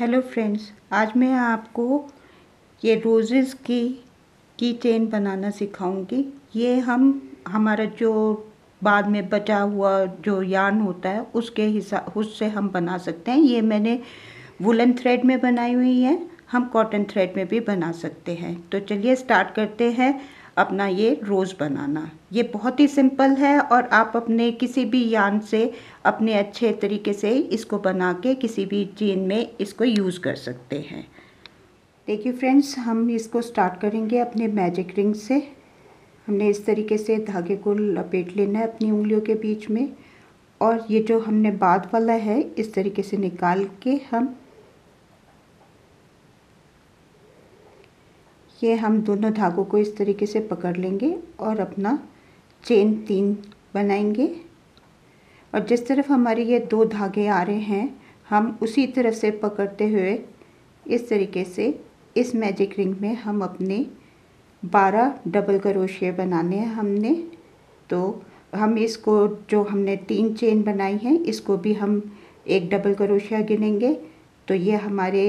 Hello friends, आज मैं आपको ये रोज़ेस की चेन बनाना सिखाऊंगी। ये हमारा जो बाद में बचा हुआ जो यार्न होता है उससे हम बना सकते हैं। ये मैंने वुलन थ्रेड में बनाई हुई है, हम कॉटन थ्रेड में भी बना सकते हैं। तो चलिए स्टार्ट करते हैं अपना ये रोज़ बनाना। ये बहुत ही सिंपल है और आप अपने किसी भी यार्न से अपने अच्छे तरीके से इसको बना के किसी भी चेन में इसको यूज़ कर सकते हैं। देखिए फ्रेंड्स, हम इसको स्टार्ट करेंगे अपने मैजिक रिंग से। हमने इस तरीके से धागे को लपेट लेना है अपनी उंगलियों के बीच में, और ये जो हमने बाद वाला है इस तरीके से निकाल के हम दोनों धागों को इस तरीके से पकड़ लेंगे और अपना चेन 3 बनाएंगे। और जिस तरफ हमारे ये 2 धागे आ रहे हैं हम उसी तरफ से पकड़ते हुए इस तरीके से इस मैजिक रिंग में हम अपने 12 डबल क्रोशिया बनाने हैं हमने। तो हम इसको जो हमने 3 चेन बनाई है इसको भी हम 1 डबल क्रोशिया गिनेंगे। तो ये हमारे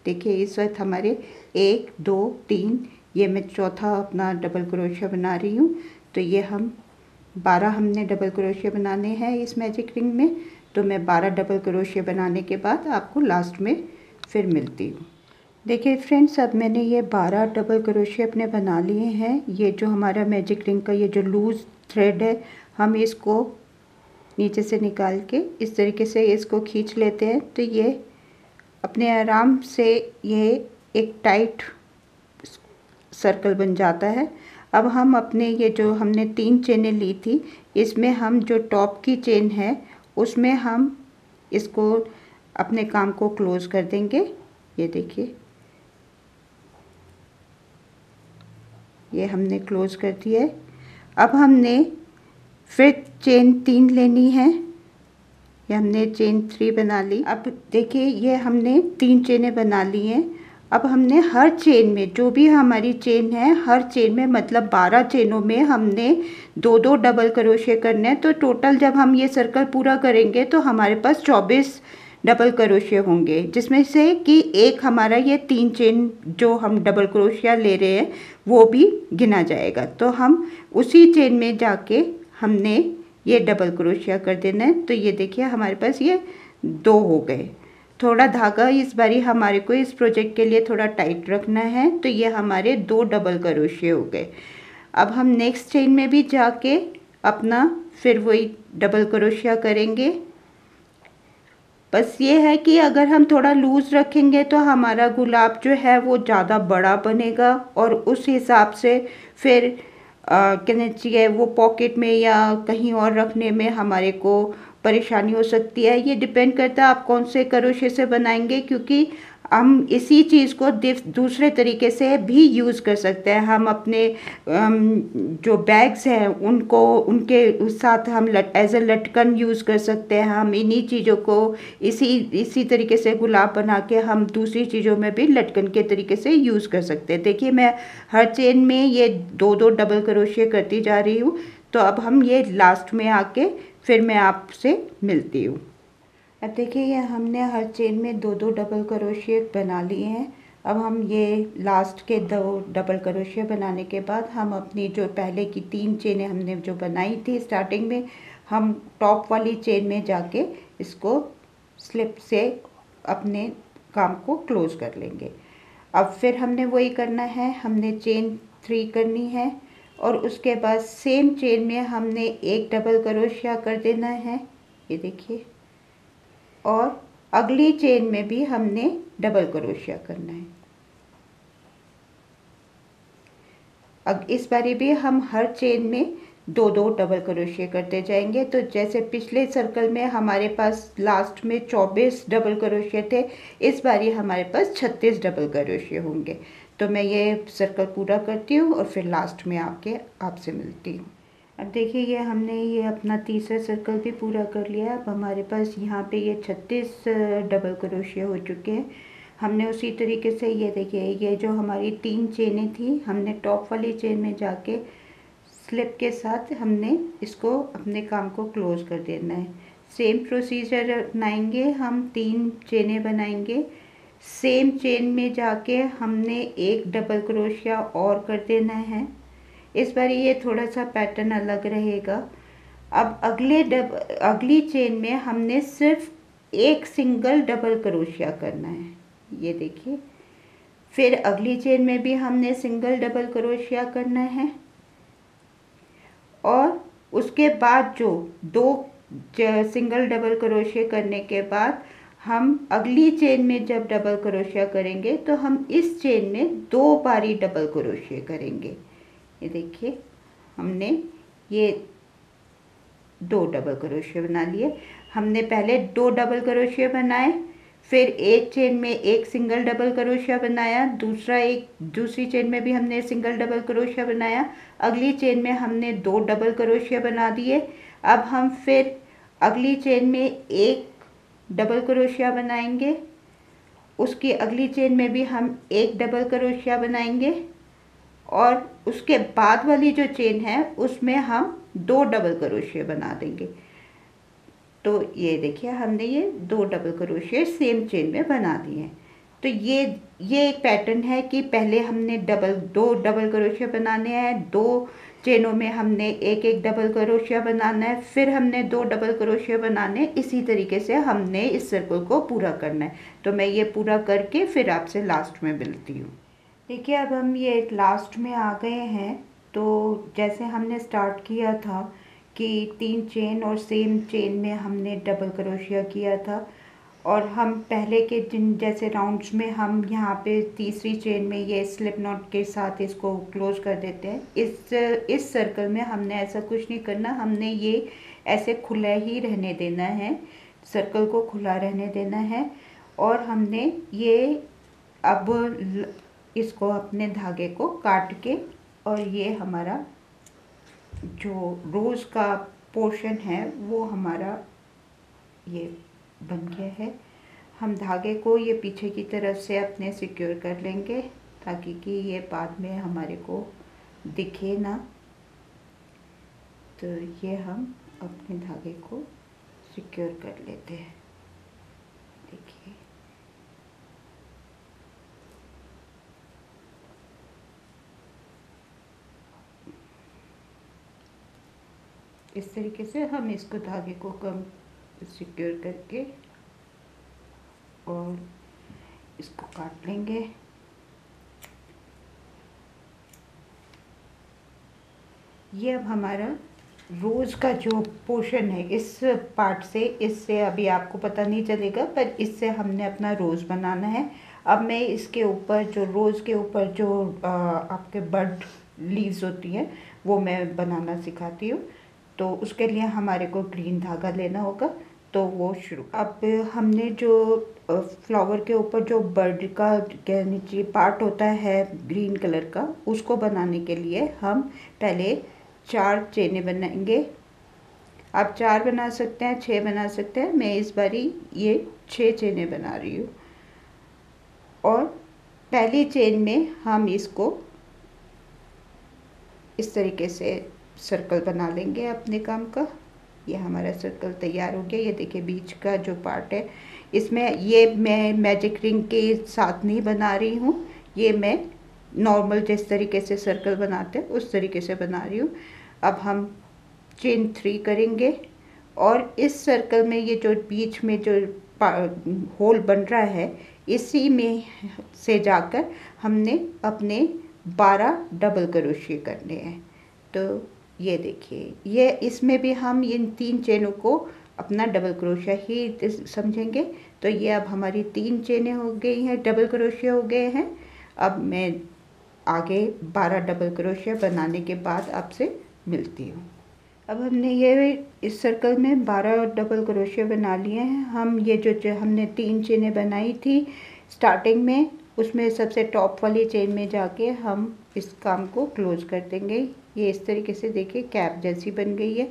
देखिए इस वक्त हमारे 1 2 3, ये मैं चौथा अपना डबल क्रोशिया बना रही हूँ। तो ये हम 12 हमने डबल क्रोशिया बनाने हैं इस मैजिक रिंग में। तो मैं 12 डबल क्रोशिया बनाने के बाद आपको लास्ट में फिर मिलती हूँ। देखिए फ्रेंड्स, अब मैंने ये 12 डबल क्रोशिया अपने बना लिए हैं। ये जो हमारा मैजिक रिंग का ये जो लूज़ थ्रेड है हम इसको नीचे से निकाल के इस तरीके से इसको खींच लेते हैं। तो ये अपने आराम से ये एक टाइट सर्कल बन जाता है। अब हम अपने ये जो हमने 3 चेनें ली थी इसमें हम जो टॉप की चेन है उसमें हम इसको अपने काम को क्लोज कर देंगे। ये देखिए ये हमने क्लोज कर दिया है। अब हमने फिर चेन 3 लेनी है। ये हमने चेन 3 बना ली। अब देखिए ये हमने 3 चेनें बना ली हैं। अब हमने हर चेन में जो भी हमारी चेन है हर चेन में मतलब 12 चेनों में हमने 2-2 डबल क्रोशिया करने हैं। तो टोटल जब हम ये सर्कल पूरा करेंगे तो हमारे पास 24 डबल क्रोशिया होंगे, जिसमें से कि एक हमारा ये 3 चेन जो हम डबल क्रोशिया ले रहे हैं वो भी गिना जाएगा। तो हम उसी चेन में जाके हमने ये डबल क्रोशिया कर देना है। तो ये देखिए हमारे पास ये 2 हो गए। थोड़ा धागा इस बारी हमारे को इस प्रोजेक्ट के लिए थोड़ा टाइट रखना है। तो ये हमारे 2 डबल क्रोशिया हो गए। अब हम नेक्स्ट चेन में भी जाके अपना फिर वही डबल क्रोशिया करेंगे। बस ये है कि अगर हम थोड़ा लूज़ रखेंगे तो हमारा गुलाब जो है वो ज़्यादा बड़ा बनेगा और उस हिसाब से फिर कहना चाहिए वो पॉकेट में या कहीं और रखने में हमारे को परेशानी हो सकती है। ये डिपेंड करता है आप कौन से क्रोशे से बनाएंगे, क्योंकि हम इसी चीज़ को दूसरे तरीके से भी यूज़ कर सकते हैं। हम अपने जो बैग्स हैं उनको उनके साथ हम एज ए लटकन यूज़ कर सकते हैं। हम इन्हीं चीज़ों को इसी तरीके से गुलाब बना के हम दूसरी चीज़ों में भी लटकन के तरीके से यूज़ कर सकते हैं। देखिए मैं हर चेन में ये 2-2 डबल क्रोशिया करती जा रही हूँ। तो अब हम ये लास्ट में आके फिर मैं आपसे मिलती हूँ। अब देखिए ये हमने हर चेन में 2-2 डबल क्रोशिया बना लिए हैं। अब हम ये लास्ट के 2 डबल क्रोशिया बनाने के बाद हम अपनी जो पहले की 3 चेनें हमने जो बनाई थी स्टार्टिंग में, हम टॉप वाली चेन में जाके इसको स्लिप से अपने काम को क्लोज कर लेंगे। अब फिर हमने वही करना है, हमने चेन 3 करनी है और उसके बाद सेम चेन में हमने 1 डबल क्रोशिया कर देना है। ये देखिए, और अगली चेन में भी हमने डबल क्रोशिया करना है। अब इस बारी भी हम हर चेन में 2-2 डबल क्रोशिया करते जाएंगे। तो जैसे पिछले सर्कल में हमारे पास लास्ट में 24 डबल क्रोशिया थे, इस बारी हमारे पास 36 डबल क्रोशिया होंगे। तो मैं ये सर्कल पूरा करती हूँ और फिर लास्ट में आके आपसे मिलती हूँ। अब देखिए ये हमने ये अपना तीसरा सर्कल भी पूरा कर लिया। अब हमारे पास यहाँ पे ये 36 डबल क्रोशिया हो चुके हैं। हमने उसी तरीके से ये देखिए ये जो हमारी 3 चेनें थी हमने टॉप वाली चेन में जाके स्लिप के साथ हमने इसको अपने काम को क्लोज कर देना है। सेम प्रोसीजर अपनाएंगे, हम 3 चेनें बनाएंगे सेम चेन में जाके हमने एक डबल क्रोशिया और कर देना है। इस बार ये थोड़ा सा पैटर्न अलग रहेगा। अब अगली चेन में हमने सिर्फ एक सिंगल डबल क्रोशिया करना है, ये देखिए। फिर अगली चेन में भी हमने सिंगल डबल क्रोशिया करना है और उसके बाद जो दो सिंगल डबल क्रोशिया करने के बाद हम अगली चेन में जब डबल क्रोशिया करेंगे तो हम इस चेन में 2 बारी डबल क्रोशिया करेंगे। ये देखिए, हमने ये 2 डबल क्रोशिया बना लिए। हमने पहले 2 डबल क्रोशिया बनाए, फिर एक चेन में एक सिंगल डबल क्रोशिया बनाया, दूसरी चेन में भी हमने सिंगल डबल क्रोशिया बनाया, अगली चेन में हमने 2 डबल क्रोशिया बना दिए। अब हम फिर अगली चेन में एक डबल क्रोशिया बनाएंगे, उसकी अगली चेन में भी हम एक डबल क्रोशिया बनाएंगे और उसके बाद वाली जो चेन है उसमें हम 2 डबल क्रोशिया बना देंगे। तो ये देखिए, हमने ये 2 डबल क्रोशिया सेम चेन में बना दिए हैं। तो ये एक पैटर्न है कि पहले हमने 2 डबल क्रोशिया बनाने हैं, 2 चेनों में हमने एक एक डबल क्रोशिया बनाना है, फिर हमने 2 डबल क्रोशिया बनाने। इसी तरीके से हमने इस सर्कल को पूरा करना है। तो मैं ये पूरा करके फिर आपसे लास्ट में मिलती हूँ। देखिए, अब हम ये लास्ट में आ गए हैं। तो जैसे हमने स्टार्ट किया था कि 3 चेन और सेम चेन में हमने डबल क्रोशिया किया था और हम पहले के जैसे राउंड्स में हम यहाँ पे तीसरी चेन में ये स्लिप नॉट के साथ इसको क्लोज कर देते हैं। इस सर्कल में हमने ऐसा कुछ नहीं करना, हमने ये ऐसे खुला ही रहने देना है, सर्कल को खुला रहने देना है। और हमने ये अब इसको अपने धागे को काट के, और ये हमारा जो रोज़ का पोर्शन है वो हमारा ये बन गया है। हम धागे को ये पीछे की तरफ से अपने सिक्योर कर लेंगे ताकि कि ये बाद में हमारे को दिखे ना। तो ये हम अपने धागे को सिक्योर कर लेते हैं। देखिए, इस तरीके से हम इसको धागे को कम सिक्योर करके और इसको काट लेंगे। ये अब हमारा रोज़ का जो पोर्शन है, इस पार्ट से, इससे अभी आपको पता नहीं चलेगा पर इससे हमने अपना रोज़ बनाना है। अब मैं इसके ऊपर जो रोज़ के ऊपर जो आपके बड लीव्स होती हैं वो मैं बनाना सिखाती हूँ। तो उसके लिए हमारे को ग्रीन धागा लेना होगा। तो वो शुरू, अब हमने जो फ्लावर के ऊपर जो बर्ड का नीचे पार्ट होता है ग्रीन कलर का, उसको बनाने के लिए हम पहले 4 चेनें बनाएंगे। आप 4 बना सकते हैं, 6 बना सकते हैं। मैं इस बारी ये 6 चेनें बना रही हूँ। और पहली चेन में हम इसको इस तरीके से सर्कल बना लेंगे अपने काम का। ये हमारा सर्कल तैयार हो गया। ये देखिए, बीच का जो पार्ट है इसमें ये मैं मैजिक रिंग के साथ नहीं बना रही हूँ, ये मैं नॉर्मल जिस तरीके से सर्कल बनाते हैं उस तरीके से बना रही हूँ। अब हम चेन 3 करेंगे और इस सर्कल में ये जो बीच में जो होल बन रहा है इसी में से जाकर हमने अपने 12 डबल क्रोशिया करने हैं। तो ये देखिए, ये इसमें भी हम इन 3 चेनों को अपना डबल क्रोशिया ही समझेंगे। तो ये अब हमारी 3 चेनें हो गई हैं, डबल क्रोशिया हो गए हैं। अब मैं आगे 12 डबल क्रोशिया बनाने के बाद आपसे मिलती हूँ। अब हमने ये इस सर्कल में 12 डबल क्रोशिया बना लिए हैं। हम ये जो हमने 3 चेनें बनाई थी स्टार्टिंग में, उसमें सबसे टॉप वाली चेन में जाके हम इस काम को क्लोज कर देंगे। ये इस तरीके से देखिए कैप जैसी बन गई है।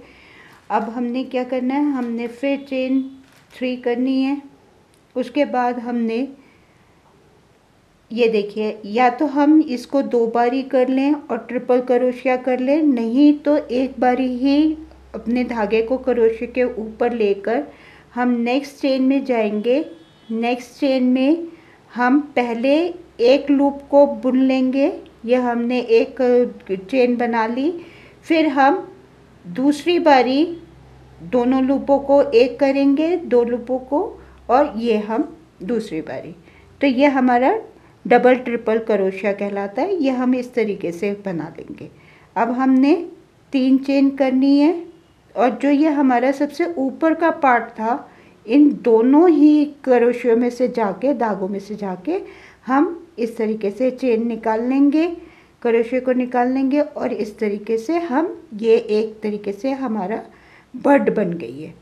अब हमने क्या करना है, हमने फिर चेन 3 करनी है। उसके बाद हमने ये देखिए, या तो हम इसको 2 बारी कर लें और ट्रिपल क्रोशिया कर लें, नहीं तो एक बारी ही अपने धागे को क्रोशिया के ऊपर लेकर हम नेक्स्ट चेन में जाएंगे। नेक्स्ट चेन में हम पहले एक लूप को बुन लेंगे, ये हमने एक चेन बना ली, फिर हम दूसरी बारी दोनों लूपों को एक करेंगे, 2 लूपों को, और ये हम दूसरी बारी। तो ये हमारा डबल ट्रिपल क्रोशिया कहलाता है। ये हम इस तरीके से बना लेंगे। अब हमने 3 चेन करनी है, और जो ये हमारा सबसे ऊपर का पार्ट था, इन दोनों ही क्रोशियों में से जाके, धागों में से जाके हम इस तरीके से चेन निकाल लेंगे, क्रोशियो को निकाल लेंगे, और इस तरीके से हम ये एक तरीके से हमारा बर्ड बन गई है।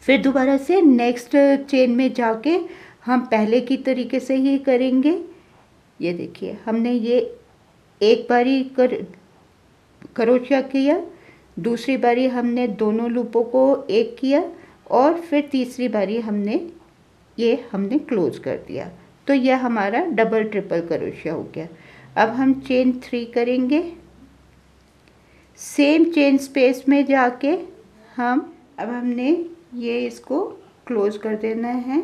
फिर दोबारा से नेक्स्ट चेन में जाके हम पहले की तरीके से ही करेंगे। ये देखिए, हमने ये एक बारी क्रोशिया किया, दूसरी बारी हमने दोनों लूपों को एक किया, और फिर तीसरी बारी हमने क्लोज कर दिया। तो यह हमारा डबल ट्रिपल क्रोशिया हो गया। अब हम चेन 3 करेंगे, सेम चेन स्पेस में जाके अब हमने ये इसको क्लोज कर देना है।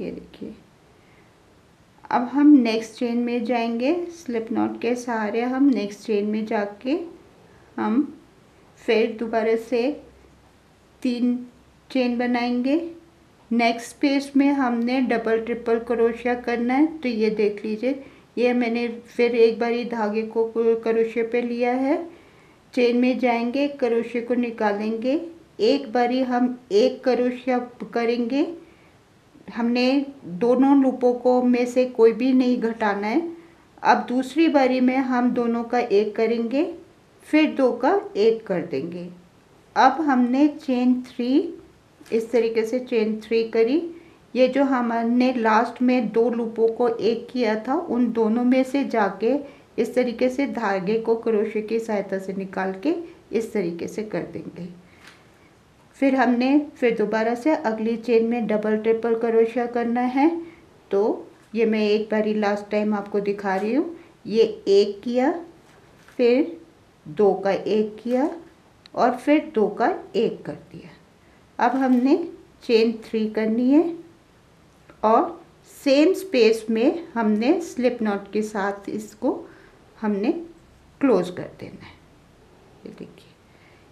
ये देखिए, अब हम नेक्स्ट चेन में जाएंगे, स्लिप नॉट के सहारे हम नेक्स्ट चेन में जाके हम फिर दोबारा से 3 चेन बनाएंगे। नेक्स्ट स्पेस में हमने डबल ट्रिपल क्रोशिया करना है। तो ये देख लीजिए, ये मैंने फिर एक बारी धागे को क्रोशिया पे लिया है, चेन में जाएंगे, क्रोशिया को निकालेंगे, एक बारी हम एक क्रोशिया करेंगे। हमने दोनों लूपों को में से कोई भी नहीं घटाना है। अब दूसरी बारी में हम दोनों का एक करेंगे, फिर 2 का एक कर देंगे। अब हमने चेन 3 इस तरीके से चेन 3 करी। ये जो हमने लास्ट में 2 लूपों को एक किया था, उन दोनों में से जाके इस तरीके से धागे को क्रोशिया की सहायता से निकाल के इस तरीके से कर देंगे। फिर दोबारा से अगली चेन में डबल ट्रिपल क्रोशिया करना है। तो ये मैं एक बारी लास्ट टाइम आपको दिखा रही हूँ। ये एक किया, फिर 2 का एक किया, और फिर 2 का एक कर दिया। अब हमने चेन 3 करनी है, और सेम स्पेस में हमने स्लिप नॉट के साथ इसको हमने क्लोज कर देना है। ये देखिए,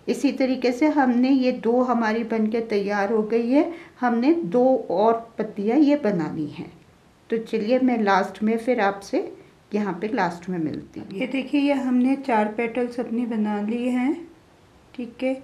इसी तरीके से हमने ये 2 हमारी बनके तैयार हो गई है। हमने 2 और पत्तियां ये बनानी हैं। तो चलिए मैं लास्ट में फिर आपसे यहाँ पे लास्ट में मिलती हूँ। ये देखिए, ये हमने 4 पेटल्स अपनी बना ली हैं। ठीक है,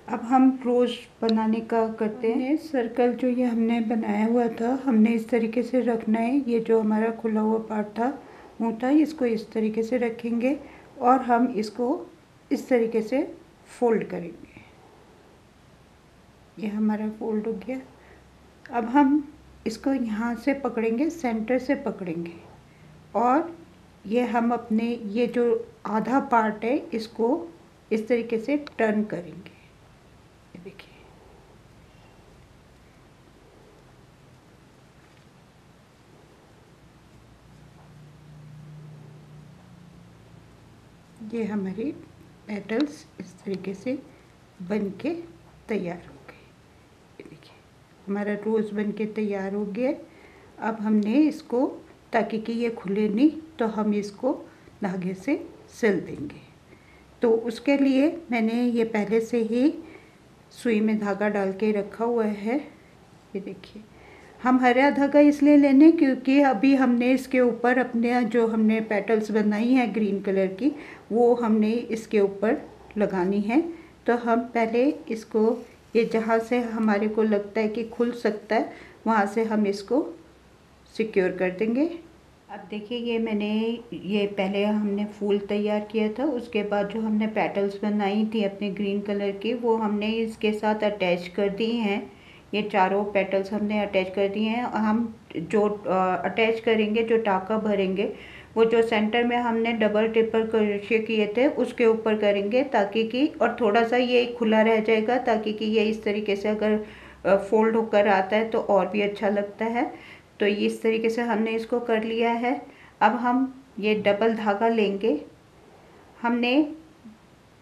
अब हम रोज़ बनाने का करते हैं। सर्कल जो ये हमने बनाया हुआ था, हमने इस तरीके से रखना है। ये जो हमारा खुला हुआ पार्ट था, मुँह था, इसको इस तरीके से रखेंगे, और हम इसको इस तरीके से फोल्ड करेंगे। ये हमारा फोल्ड हो गया। अब हम इसको यहाँ से पकड़ेंगे, सेंटर से पकड़ेंगे, और ये हम अपने ये जो आधा पार्ट है इसको इस तरीके से टर्न करेंगे। ये देखिए, ये हमारी पेटल्स इस तरीके से बन के तैयार हो गए। ये देखिए, हमारा रोज़ बन के तैयार हो गया। अब हमने इसको, ताकि कि ये खुले नहीं, तो हम इसको धागे से सिल देंगे। तो उसके लिए मैंने ये पहले से ही सुई में धागा डाल के रखा हुआ है। ये देखिए, हम हरा धागा इसलिए लेने क्योंकि अभी हमने इसके ऊपर अपने जो हमने पेटल्स बनाई हैं ग्रीन कलर की, वो हमने इसके ऊपर लगानी है। तो हम पहले इसको, ये जहाँ से हमारे को लगता है कि खुल सकता है, वहाँ से हम इसको सिक्योर कर देंगे। अब देखिए, ये पहले हमने फूल तैयार किया था, उसके बाद जो हमने पेटल्स बनाई थी अपने ग्रीन कलर की, वो हमने इसके साथ अटैच कर दी हैं। ये चारों पेटल्स हमने अटैच कर दिए हैं। हम जो अटैच करेंगे, जो टाका भरेंगे, वो जो सेंटर में हमने डबल ट्रिपल क्रोशिया किए थे उसके ऊपर करेंगे, ताकि कि, और थोड़ा सा ये खुला रह जाएगा, ताकि कि ये इस तरीके से अगर फोल्ड होकर आता है तो और भी अच्छा लगता है। तो इस तरीके से हमने इसको कर लिया है। अब हम ये डबल धागा लेंगे। हमने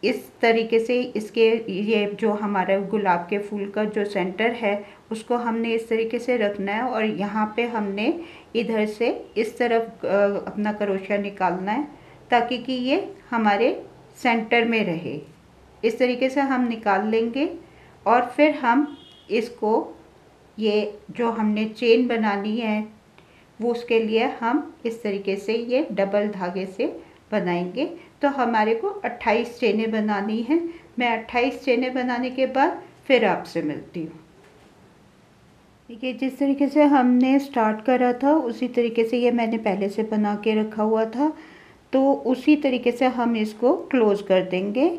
इस तरीके से इसके ये जो हमारा गुलाब के फूल का जो सेंटर है उसको हमने इस तरीके से रखना है और यहाँ पे हमने इधर से इस तरफ अपना क्रोशिया निकालना है ताकि कि ये हमारे सेंटर में रहे। इस तरीके से हम निकाल लेंगे और फिर हम इसको ये जो हमने चेन बनानी है वो उसके लिए हम इस तरीके से ये डबल धागे से बनाएंगे। तो हमारे को 28 चेनें बनानी है। मैं 28 चेनें बनाने के बाद फिर आपसे मिलती हूँ। देखिए जिस तरीके से हमने स्टार्ट करा था उसी तरीके से ये मैंने पहले से बना के रखा हुआ था, तो उसी तरीके से हम इसको क्लोज़ कर देंगे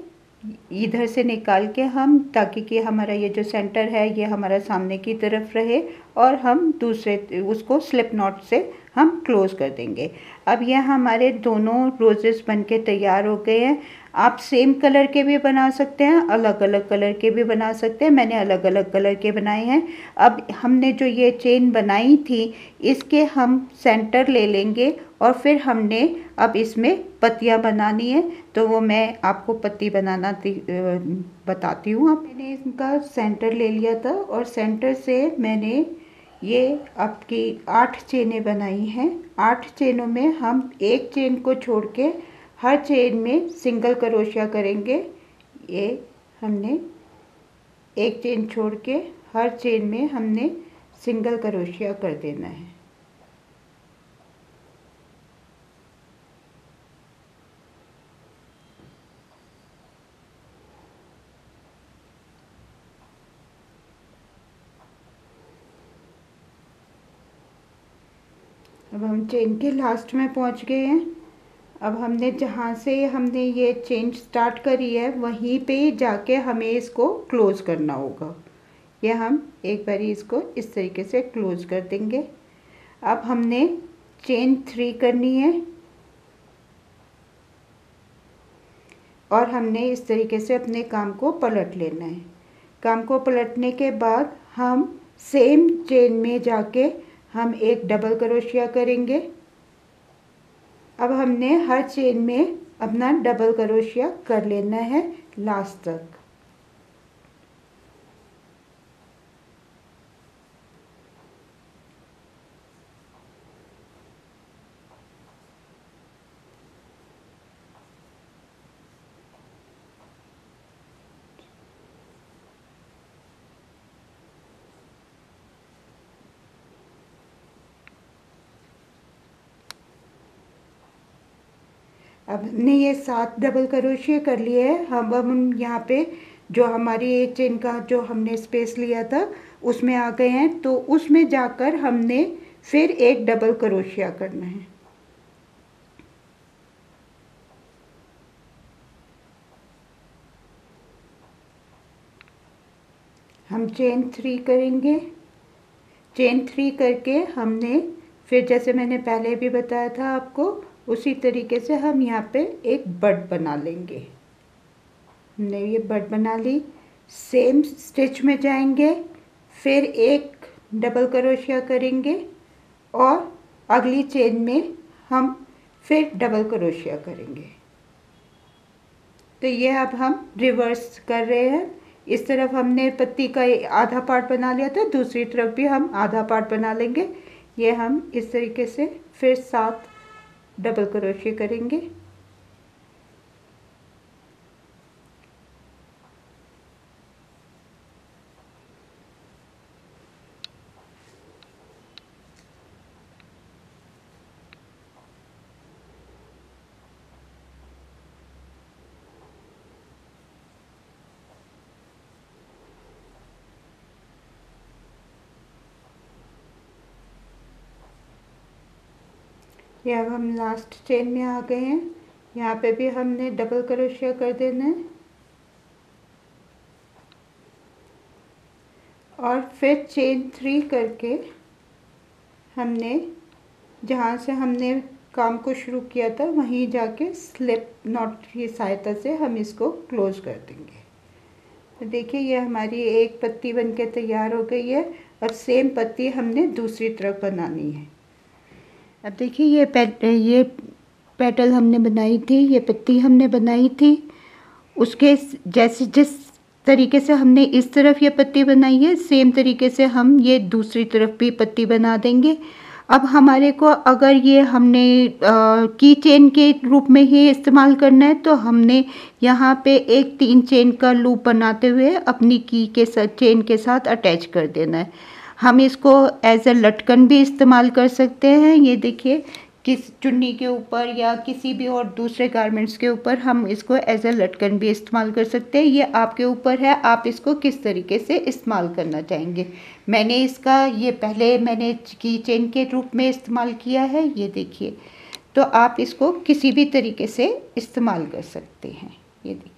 इधर से निकाल के हम, ताकि कि हमारा ये जो सेंटर है ये हमारा सामने की तरफ रहे और हम दूसरे उसको स्लिप नॉट से हम क्लोज़ कर देंगे। अब यह हमारे दोनों रोजेस बनके तैयार हो गए हैं। आप सेम कलर के भी बना सकते हैं, अलग अलग कलर के भी बना सकते हैं। मैंने अलग अलग कलर के बनाए हैं। अब हमने जो ये चेन बनाई थी इसके हम सेंटर ले लेंगे और फिर हमने अब इसमें पत्तियां बनानी है, तो वो मैं आपको पत्ती बनाना बताती हूँ। अब मैंने इनका सेंटर ले लिया था और सेंटर से मैंने ये आपकी 8 चेनें बनाई हैं। 8 चेनों में हम एक चेन को छोड़ के हर चेन में सिंगल क्रोशिया करेंगे। ये हमने एक चेन छोड़ के हर चेन में हमने सिंगल क्रोशिया कर देना है। अब हम चेन के लास्ट में पहुंच गए हैं। अब हमने जहाँ से हमने ये चेन स्टार्ट करी है वहीं पे जाके हमें इसको क्लोज़ करना होगा। ये हम एक बारी इसको इस तरीके से क्लोज़ कर देंगे। अब हमने चेन 3 करनी है और हमने इस तरीके से अपने काम को पलट लेना है। काम को पलटने के बाद हम सेम चेन में जाके हम एक डबल क्रोशिया करेंगे। अब हमने हर चेन में अपना डबल क्रोशिया कर लेना है लास्ट तक। अब हमने ये 7 डबल क्रोशिया कर लिए हैं। हम यहाँ पे जो हमारी एक चेन का जो हमने स्पेस लिया था उसमें आ गए हैं, तो उसमें जाकर हमने फिर एक डबल क्रोशिया करना है। हम चेन 3 करेंगे। चेन 3 करके हमने फिर जैसे मैंने पहले भी बताया था आपको उसी तरीके से हम यहाँ पे एक बड बना लेंगे। हमने ये बड बना ली। सेम स्टिच में जाएंगे, फिर एक डबल क्रोशिया करेंगे और अगली चेन में हम फिर डबल क्रोशिया करेंगे। तो ये अब हम रिवर्स कर रहे हैं। इस तरफ हमने पत्ती का आधा पार्ट बना लिया था, दूसरी तरफ भी हम आधा पार्ट बना लेंगे। ये हम इस तरीके से फिर 7 डबल क्रोशिया करेंगे। ये अब हम लास्ट चेन में आ गए हैं। यहाँ पे भी हमने डबल क्रोशिया कर देना है और फिर चेन 3 करके हमने जहाँ से हमने काम को शुरू किया था वहीं जाके स्लिप नॉट की सहायता से हम इसको क्लोज कर देंगे। तो देखिए ये हमारी एक पत्ती बनके तैयार हो गई है। अब सेम पत्ती हमने दूसरी तरफ बनानी है। अब देखिए ये पेटल हमने बनाई थी, ये पत्ती हमने बनाई थी उसके जैसे जिस तरीके से हमने इस तरफ ये पत्ती बनाई है, सेम तरीके से हम ये दूसरी तरफ भी पत्ती बना देंगे। अब हमारे को अगर ये हमने की चेन के रूप में ही इस्तेमाल करना है, तो हमने यहाँ पे एक 3 चेन का लूप बनाते हुए अपनी की के साथ चेन के साथ अटैच कर देना है। हम इसको एज अ लटकन भी इस्तेमाल कर सकते हैं। ये देखिए, किस चुन्नी के ऊपर या किसी भी और दूसरे गारमेंट्स के ऊपर हम इसको एज अ लटकन भी इस्तेमाल कर सकते हैं। ये आपके ऊपर है, आप इसको किस तरीके से इस्तेमाल करना चाहेंगे। मैंने इसका ये पहले मैंने की चेन के रूप में इस्तेमाल किया है, ये देखिए। तो आप इसको किसी भी तरीके से इस्तेमाल कर सकते हैं, ये देखिए।